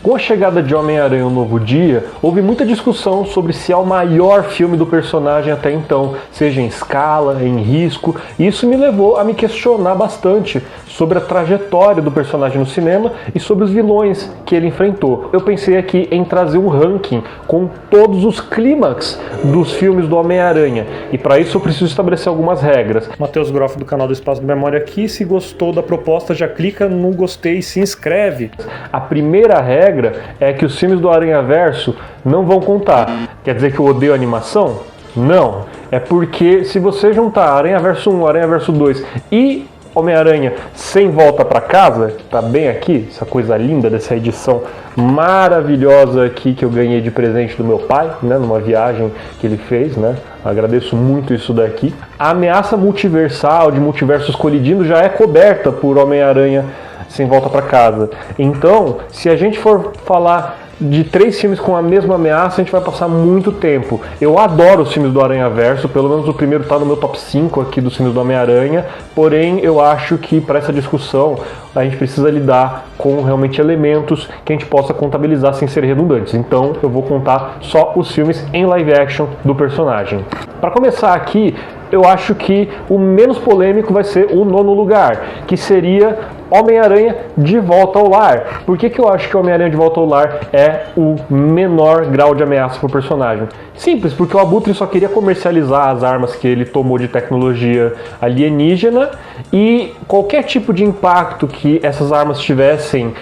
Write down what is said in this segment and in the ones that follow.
Com a chegada de Homem-Aranha: Um Novo Dia, houve muita discussão sobre se é o maior filme do personagem até então, seja em escala, em risco, e isso me levou a me questionar bastante sobre a trajetória do personagem no cinema e sobre os vilões que ele enfrentou. Eu pensei aqui em trazer um ranking com todos os clímax dos filmes do Homem-Aranha, e para isso eu preciso estabelecer algumas regras. Matheus Groff do canal do Espaço do Memória aqui. Se gostou da proposta, já clica no gostei e se inscreve. A primeira regra é que os filmes do Aranhaverso não vão contar. Quer dizer que eu odeio animação? Não. É porque se você juntar Aranhaverso 1, Aranhaverso 2 e Homem-Aranha Sem Volta Pra Casa, tá bem aqui, essa coisa linda dessa edição maravilhosa aqui que eu ganhei de presente do meu pai, né, numa viagem que ele fez, né? Agradeço muito isso daqui. A ameaça multiversal de multiversos colidindo já é coberta por Homem-Aranha Sem Volta Pra Casa. Então, se a gente for falar de 3 filmes com a mesma ameaça, a gente vai passar muito tempo. Eu adoro os filmes do Aranhaverso, pelo menos o primeiro está no meu top 5 aqui dos filmes do Homem-Aranha, porém eu acho que para essa discussão a gente precisa lidar com realmente elementos que a gente possa contabilizar sem ser redundantes. Então eu vou contar só os filmes em live action do personagem. Para começar aqui, eu acho que o menos polêmico vai ser o 9º lugar, que seria Homem-Aranha de Volta ao Lar. Por que eu acho que Homem-Aranha de Volta ao Lar é o menor grau de ameaça para o personagem? Simples, porque o Abutre só queria comercializar as armas que ele tomou de tecnologia alienígena, e qualquer tipo de impacto que essas armas tivessem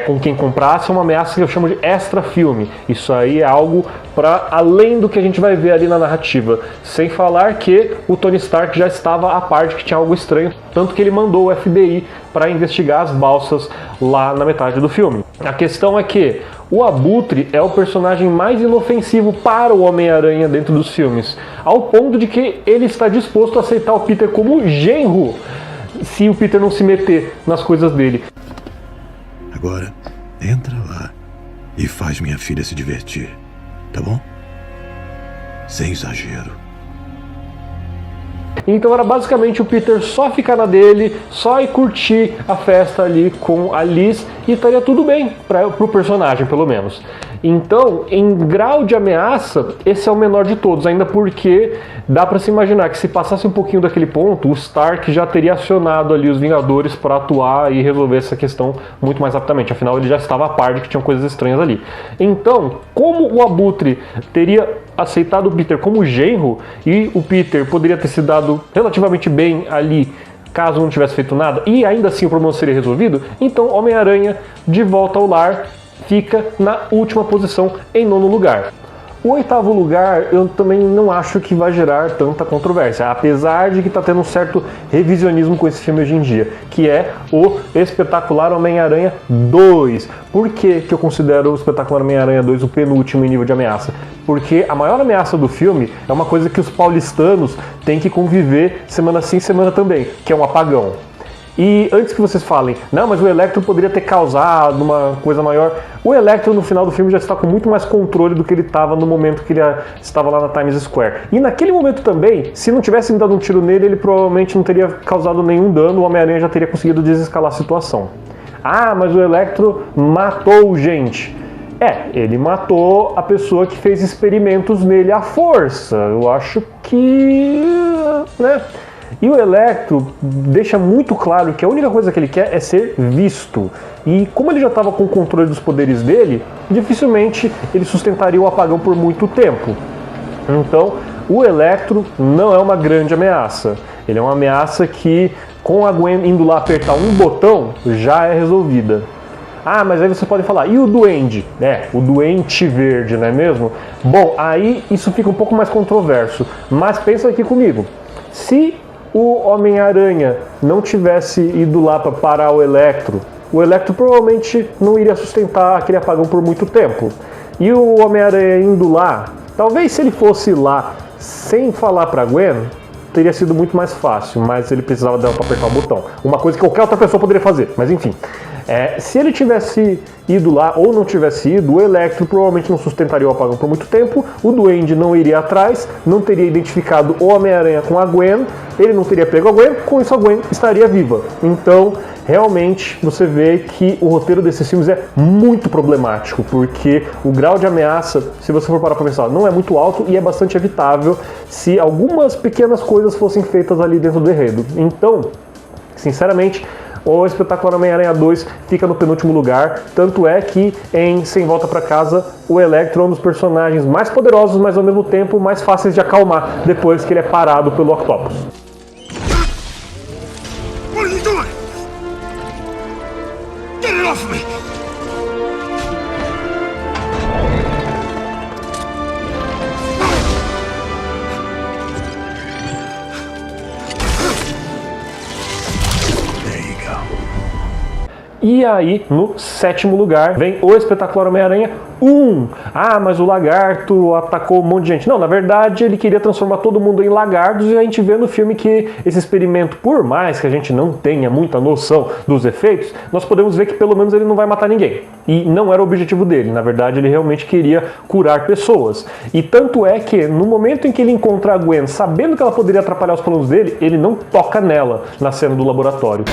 com quem comprasse é uma ameaça que eu chamo de extra-filme. Isso aí é algo para além do que a gente vai ver ali na narrativa. Sem falar que o Tony Stark já estava à parte que tinha algo estranho, tanto que ele mandou o FBI para investigar as balsas lá na metade do filme. A questão é que o Abutre é o personagem mais inofensivo para o Homem-Aranha dentro dos filmes, ao ponto de que ele está disposto a aceitar o Peter como genro, se o Peter não se meter nas coisas dele. Agora, entra lá e faz minha filha se divertir, tá bom? Sem exagero. Então era basicamente o Peter só ficar na dele, só ir curtir a festa ali com a Liz e estaria tudo bem pro personagem, pelo menos. Então, em grau de ameaça, esse é o menor de todos, ainda porque dá pra se imaginar que se passasse um pouquinho daquele ponto, o Stark já teria acionado ali os Vingadores para atuar e resolver essa questão muito mais rapidamente, afinal ele já estava a par de que tinham coisas estranhas ali. Então, como o Abutre teria aceitado o Peter como genro, e o Peter poderia ter se dado relativamente bem ali caso não tivesse feito nada, e ainda assim o problema seria resolvido, então Homem-Aranha de Volta ao Lar fica na última posição, em 9º lugar. O 8º lugar eu também não acho que vai gerar tanta controvérsia, apesar de que está tendo um certo revisionismo com esse filme hoje em dia, que é o Espetacular Homem-Aranha 2. Por que eu considero o Espetacular Homem-Aranha 2 o penúltimo em nível de ameaça? Porque a maior ameaça do filme é uma coisa que os paulistanos têm que conviver semana sim, semana também, que é um apagão. E antes que vocês falem, não, mas o Electro poderia ter causado uma coisa maior, o Electro no final do filme já está com muito mais controle do que ele estava no momento que ele estava lá na Times Square. E naquele momento também, se não tivessem dado um tiro nele, ele provavelmente não teria causado nenhum dano, o Homem-Aranha já teria conseguido desescalar a situação. Ah, mas o Electro matou gente. Ele matou a pessoa que fez experimentos nele à força. Eu acho que... né? E o Electro deixa muito claro que a única coisa que ele quer é ser visto. E como ele já estava com o controle dos poderes dele, dificilmente ele sustentaria o apagão por muito tempo. Então, o Electro não é uma grande ameaça. Ele é uma ameaça que, com a Gwen indo lá apertar um botão, já é resolvida. Ah, mas aí você pode falar, e o Duende? O Duende Verde, não é mesmo? Bom, aí isso fica um pouco mais controverso. Mas pensa aqui comigo. Se o Homem-Aranha não tivesse ido lá para parar o Electro provavelmente não iria sustentar aquele apagão por muito tempo. E o Homem-Aranha indo lá, talvez se ele fosse lá sem falar para Gwen, teria sido muito mais fácil, mas ele precisava dela para apertar o botão. Uma coisa que qualquer outra pessoa poderia fazer, mas enfim. Se ele tivesse ido lá ou não tivesse ido, o Electro provavelmente não sustentaria o apagão por muito tempo, o Duende não iria atrás, não teria identificado o Homem-Aranha com a Gwen, ele não teria pego a Gwen, com isso a Gwen estaria viva. Então realmente você vê que o roteiro desses filmes é muito problemático, porque o grau de ameaça, se você for parar para pensar, não é muito alto e é bastante evitável se algumas pequenas coisas fossem feitas ali dentro do enredo. Então, sinceramente, o Espetacular Homem-Aranha 2 fica no penúltimo lugar, tanto é que em Sem Volta para Casa, o Electro é um dos personagens mais poderosos, mas ao mesmo tempo mais fáceis de acalmar depois que ele é parado pelo Octopus. What are you doing? Get it off of me! E aí, no sétimo lugar, vem o Espetacular Homem-Aranha 1. Ah, mas o lagarto atacou um monte de gente. Não, na verdade, ele queria transformar todo mundo em lagartos e a gente vê no filme que esse experimento, por mais que a gente não tenha muita noção dos efeitos, nós podemos ver que pelo menos ele não vai matar ninguém. E não era o objetivo dele. Na verdade, ele realmente queria curar pessoas. E tanto é que, no momento em que ele encontra a Gwen, sabendo que ela poderia atrapalhar os planos dele, ele não toca nela na cena do laboratório.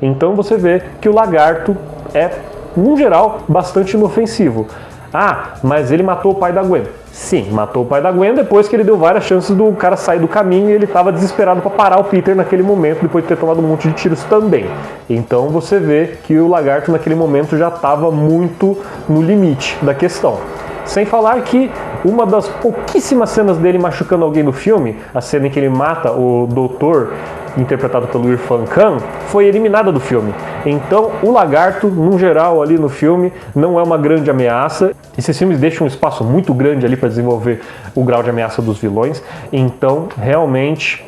Então você vê que o lagarto é, no geral, bastante inofensivo. Ah, mas ele matou o pai da Gwen. Sim, matou o pai da Gwen depois que ele deu várias chances do cara sair do caminho e ele estava desesperado para parar o Peter naquele momento, depois de ter tomado um monte de tiros também. Então você vê que o lagarto naquele momento já estava muito no limite da questão. Sem falar que uma das pouquíssimas cenas dele machucando alguém no filme, a cena em que ele mata o doutor, interpretado pelo Irfan Khan, foi eliminada do filme. Então, o lagarto, no geral, ali no filme, não é uma grande ameaça. Esses filmes deixam um espaço muito grande ali para desenvolver o grau de ameaça dos vilões. Então, realmente,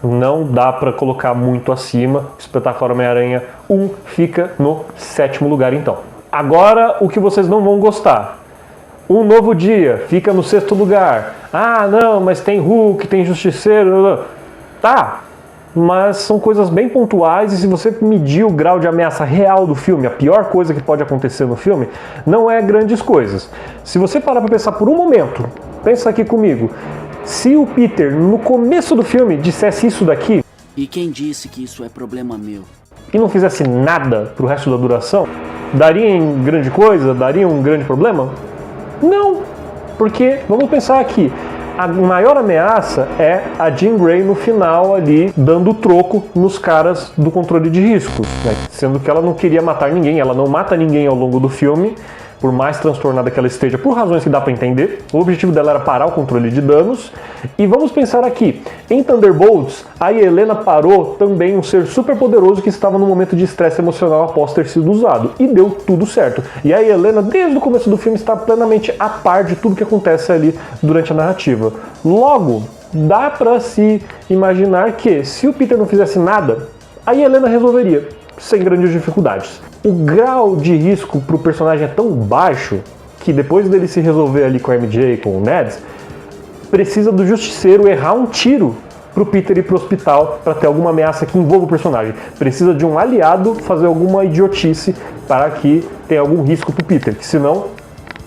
não dá para colocar muito acima. O Espetacular Homem-Aranha 1 fica no sétimo lugar, então. Agora, o que vocês não vão gostar. Um Novo Dia fica no sexto lugar. Ah, não, mas tem Hulk, tem Justiceiro. Tá, mas são coisas bem pontuais e se você medir o grau de ameaça real do filme, a pior coisa que pode acontecer no filme, não é grandes coisas. Se você parar para pensar por um momento, pensa aqui comigo, se o Peter, no começo do filme, dissesse isso daqui... E quem disse que isso é problema meu? E não fizesse nada pro resto da duração, daria em grande coisa? Daria um grande problema? Não, porque, vamos pensar aqui, a maior ameaça é a Jean Grey no final ali, dando troco nos caras do controle de risco, né? Sendo que ela não queria matar ninguém, ela não mata ninguém ao longo do filme, por mais transtornada que ela esteja, por razões que dá para entender. O objetivo dela era parar o controle de danos. E vamos pensar aqui, em Thunderbolts, a Helena parou também um ser super poderoso que estava num momento de estresse emocional após ter sido usado. E deu tudo certo. E a Helena, desde o começo do filme, está plenamente a par de tudo que acontece ali durante a narrativa. Logo, dá para se imaginar que, se o Peter não fizesse nada, a Helena resolveria, sem grandes dificuldades. O grau de risco para o personagem é tão baixo que depois dele se resolver ali com a MJ e com o Ned, precisa do Justiceiro errar um tiro para o Peter ir para o hospital para ter alguma ameaça que envolva o personagem. Precisa de um aliado fazer alguma idiotice para que tenha algum risco para o Peter, que senão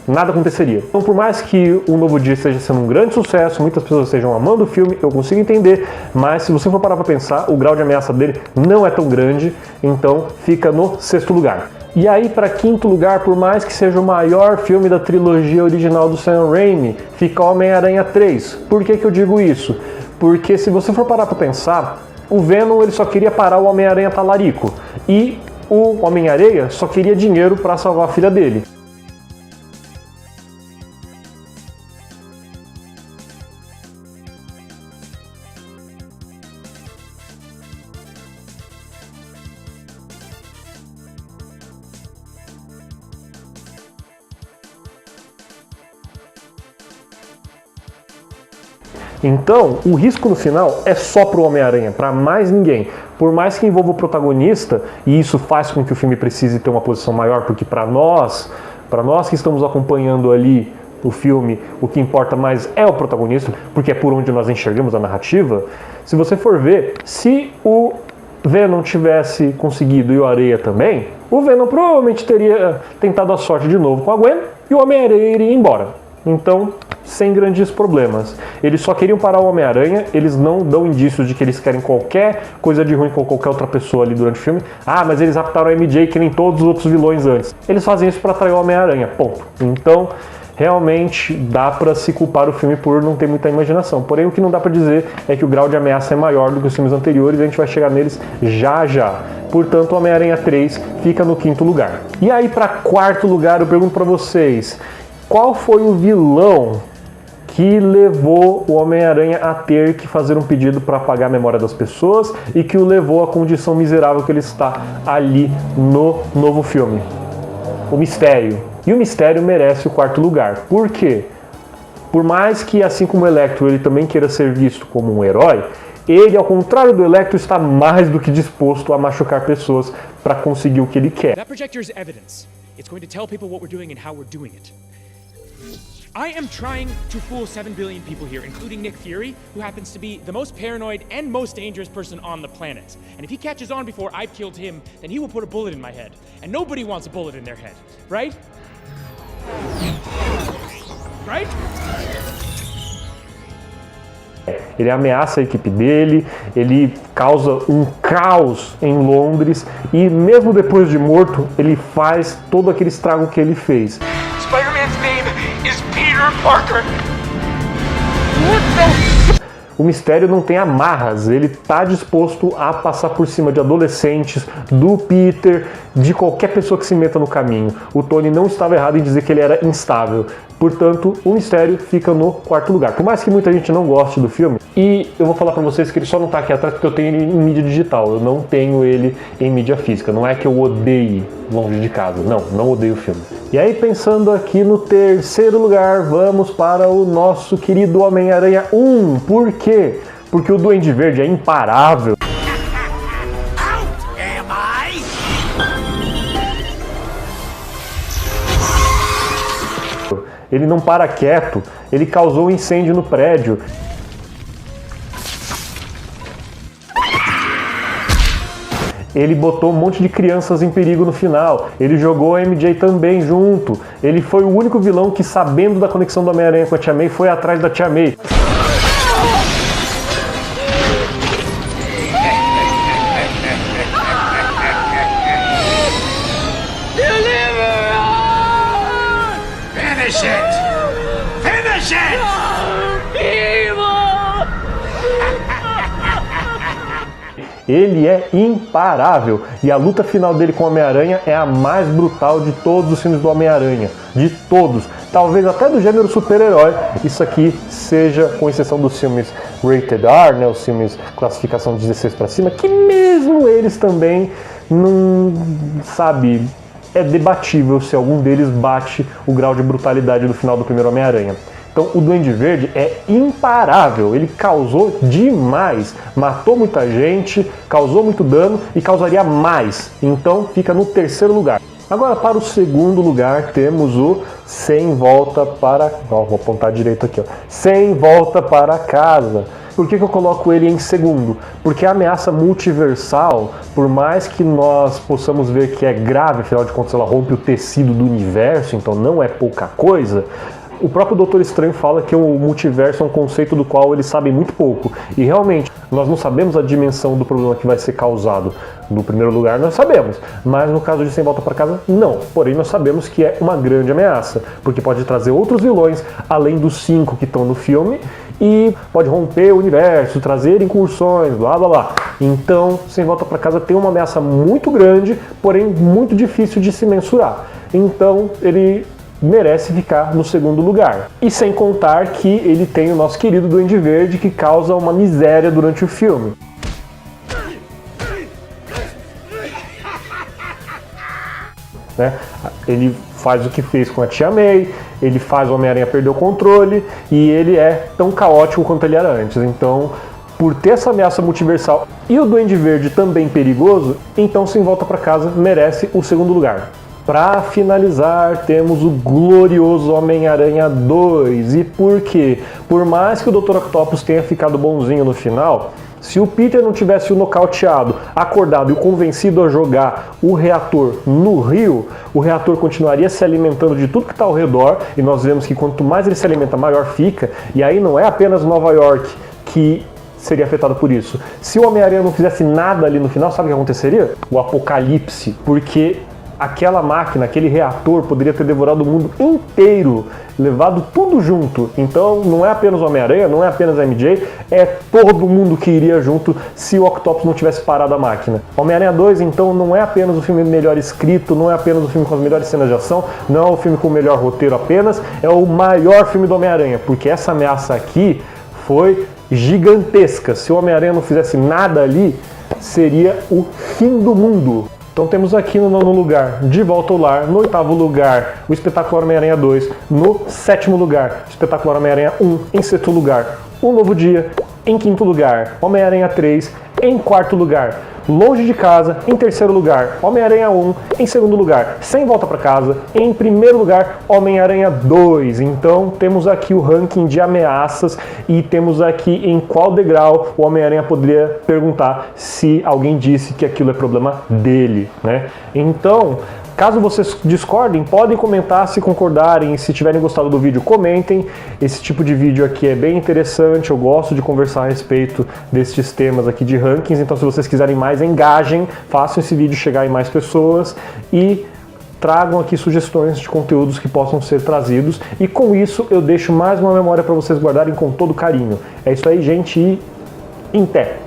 nada aconteceria. Então, por mais que o Novo Dia esteja sendo um grande sucesso, muitas pessoas estejam amando o filme, eu consigo entender, mas se você for parar para pensar, o grau de ameaça dele não é tão grande, então fica no sexto lugar. E aí, para quinto lugar, por mais que seja o maior filme da trilogia original do Sam Raimi, fica Homem-Aranha 3. Por que eu digo isso? Porque se você for parar para pensar, o Venom ele só queria parar o Homem-Aranha talarico, e o Homem-Areia só queria dinheiro para salvar a filha dele. Então, o risco no final é só pro Homem-Aranha, para mais ninguém. Por mais que envolva o protagonista, e isso faz com que o filme precise ter uma posição maior, porque para nós que estamos acompanhando ali o filme, o que importa mais é o protagonista, porque é por onde nós enxergamos a narrativa. Se você for ver, se o Venom tivesse conseguido e o Areia também, o Venom provavelmente teria tentado a sorte de novo com a Gwen e o Homem-Aranha iria embora. Então, sem grandes problemas. Eles só queriam parar o Homem-Aranha, eles não dão indícios de que eles querem qualquer coisa de ruim com qualquer outra pessoa ali durante o filme. Ah, mas eles raptaram a MJ que nem todos os outros vilões antes. Eles fazem isso para atrair o Homem-Aranha, ponto. Então, realmente dá para se culpar o filme por não ter muita imaginação. Porém, o que não dá para dizer é que o grau de ameaça é maior do que os filmes anteriores e a gente vai chegar neles já já. Portanto, o Homem-Aranha 3 fica no 5º lugar. E aí, para 4º lugar, eu pergunto para vocês, qual foi o vilão que levou o Homem-Aranha a ter que fazer um pedido para apagar a memória das pessoas e que o levou à condição miserável que ele está ali no novo filme? O Mistério. E o Mistério merece o 4º lugar. Por quê? Por mais que, assim como o Electro, ele também queira ser visto como um herói, ele, ao contrário do Electro, está mais do que disposto a machucar pessoas para conseguir o que ele quer. That projector is evidence. It's going to tell people what we're doing and how we're doing it. I am trying to fool 7 billion people here, including Nick Fury, who happens to be the most paranoid and most dangerous person on the planet. And if he catches on before I've killed him, then he will put a bullet in my head. And nobody wants a bullet in their head, right? Right? Ele ameaça a equipe dele, ele causa um caos em Londres e mesmo depois de morto, ele faz todo aquele estrago que ele fez. Spider-Man's name is Peter Parker. O Mistério não tem amarras, ele está disposto a passar por cima de adolescentes, do Peter, de qualquer pessoa que se meta no caminho. O Tony não estava errado em dizer que ele era instável. Portanto, o Mistério fica no 4º lugar. Por mais que muita gente não goste do filme, e eu vou falar pra vocês que ele só não tá aqui atrás porque eu tenho ele em mídia digital, eu não tenho ele em mídia física. Não é que eu odeie Longe de Casa, não odeio o filme. E aí, pensando aqui no 3º lugar, vamos para o nosso querido Homem-Aranha 1. Por quê? Porque o Duende Verde é imparável. Ele não para quieto, ele causou um incêndio no prédio. Ele botou um monte de crianças em perigo no final. Ele jogou a MJ também junto. Ele foi o único vilão que, sabendo da conexão do Homem-Aranha com a Tia May, foi atrás da Tia May. Ele é imparável e a luta final dele com o Homem-Aranha é a mais brutal de todos os filmes do Homem-Aranha. De todos. Talvez até do gênero super-herói. Isso aqui seja, com exceção dos filmes Rated R, né, os filmes classificação 16 para cima, que mesmo eles também não, sabe, é debatível se algum deles bate o grau de brutalidade do final do primeiro Homem-Aranha. Então o Duende Verde é imparável, ele causou demais, matou muita gente, causou muito dano e causaria mais, então fica no 3º lugar. Agora para o 2º lugar temos o Sem Volta para... vou apontar direito aqui, Sem Volta para Casa. Por que eu coloco ele em 2º? Porque a ameaça multiversal, por mais que nós possamos ver que é grave, afinal de contas ela rompe o tecido do universo, então não é pouca coisa, o próprio Doutor Estranho fala que o multiverso é um conceito do qual eles sabem muito pouco. E realmente, nós não sabemos a dimensão do problema que vai ser causado. No primeiro lugar, nós sabemos. Mas no caso de Sem Volta para Casa, não. Porém, nós sabemos que é uma grande ameaça. Porque pode trazer outros vilões, além dos 5 que estão no filme. E pode romper o universo, trazer incursões, blá blá blá. Então, Sem Volta para Casa tem uma ameaça muito grande, porém muito difícil de se mensurar. Então, ele merece ficar no 2º lugar. E sem contar que ele tem o nosso querido Duende Verde, que causa uma miséria durante o filme. Né? Ele faz o que fez com a Tia May, ele faz o Homem-Aranha perder o controle, e ele é tão caótico quanto ele era antes. Então, por ter essa ameaça multiversal e o Duende Verde também perigoso, então Sem Volta para Casa merece o 2º lugar. Para finalizar, temos o glorioso Homem-Aranha 2. E por quê? Por mais que o Dr. Octopus tenha ficado bonzinho no final, Se o Peter não tivesse o nocauteado, acordado e o convencido a jogar o reator no rio, o reator continuaria se alimentando de tudo que está ao redor, e nós vemos que quanto mais ele se alimenta, maior fica, e aí não é apenas Nova York que seria afetado por isso. Se o Homem-Aranha não fizesse nada ali no final, sabe o que aconteceria? O apocalipse, porque aquela máquina, aquele reator poderia ter devorado o mundo inteiro, levado tudo junto. Então não é apenas o Homem-Aranha, não é apenas a MJ, é todo mundo que iria junto se o Octopus não tivesse parado a máquina. Homem-Aranha 2, então, não é apenas o filme melhor escrito, não é apenas o filme com as melhores cenas de ação, não é o filme com o melhor roteiro apenas, é o maior filme do Homem-Aranha, porque essa ameaça aqui foi gigantesca. Se o Homem-Aranha não fizesse nada ali, seria o fim do mundo. Então temos aqui no 9º lugar, De Volta ao Lar. No 8º lugar, o Espetacular Homem-Aranha 2. No 7º lugar, o Espetacular Homem-Aranha 1. Em 6º lugar, Um Novo Dia. Em 5º lugar, Homem-Aranha 3. Em 4º lugar, Longe de Casa. Em 3º lugar, Homem-Aranha 1. Em 2º lugar, Sem Volta para Casa. Em 1º lugar, Homem-Aranha 2. Então temos aqui o ranking de ameaças e temos aqui em qual degrau o Homem-Aranha poderia perguntar se alguém disse que aquilo é problema dele, né? Então, caso vocês discordem, podem comentar se concordarem, se tiverem gostado do vídeo, comentem. Esse tipo de vídeo aqui é bem interessante, eu gosto de conversar a respeito destes temas aqui de rankings, então se vocês quiserem mais, engajem, façam esse vídeo chegar em mais pessoas e tragam aqui sugestões de conteúdos que possam ser trazidos. E com isso eu deixo mais uma memória para vocês guardarem com todo carinho. É isso aí, gente, e em pé!